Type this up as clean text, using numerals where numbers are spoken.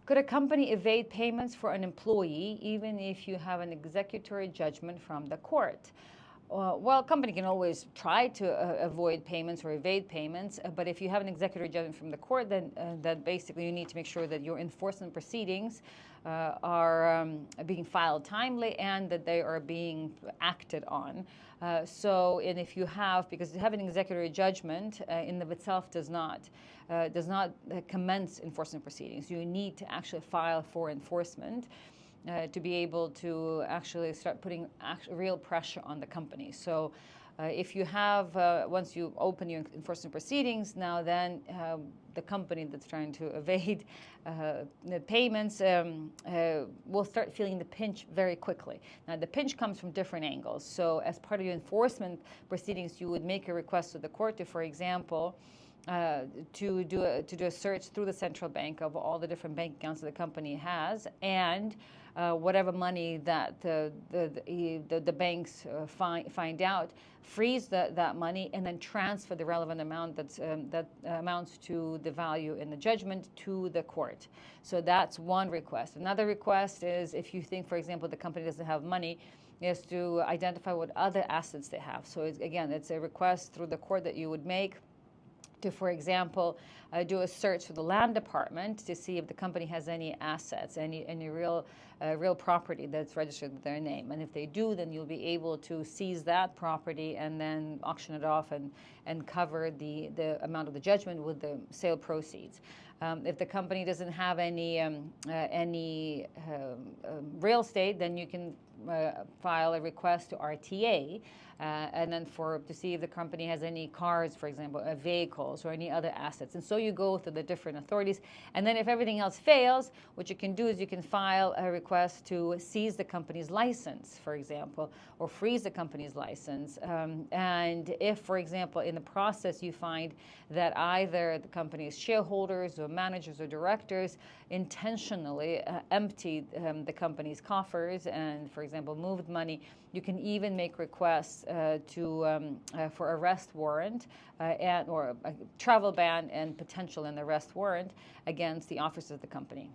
Could a company evade payments for an employee even if you have an executory judgment from the court? Well, a company can always try to avoid payments or evade payments, but if you have an executory judgment from the court, then that basically you need to make sure that your enforcement proceedings are being filed timely and that they are being acted on. And if you have, because having an executory judgment in of itself does not commence enforcement proceedings. You need to actually file for enforcement to be able to actually start putting real pressure on the company. So if you have, once you open your enforcement proceedings, now then the company that's trying to evade the payments will start feeling the pinch very quickly. Now the pinch comes from different angles. So as part of your enforcement proceedings, you would make a request to the court to, for example, to do a search through the central bank of all the different bank accounts that the company has, and whatever money that the banks find out, freeze that money and then transfer the relevant amount that amounts to the value in the judgment to the court. So that's one request. Another request is if you think, for example, the company doesn't have money, is to identify what other assets they have. So it's a request through the court that you would make to, for example, do a search for the land department to see if the company has any assets, any real property that's registered with their name. And if they do, then you'll be able to seize that property and then auction it off and cover the amount of the judgment with the sale proceeds. If the company doesn't have any real estate, then you can file a request to RTA, and then to see if the company has any cars, for example, vehicles or any other assets. And so you go through the different authorities. And then if everything else fails, what you can do is you can file a request to seize the company's license, for example, or freeze the company's license. And if, for example, in the process you find that either the company's shareholders or managers or directors intentionally emptied the company's coffers and, for example, moved money, you can even make requests for arrest warrant or a travel ban and potential an arrest warrant against the officers of the company.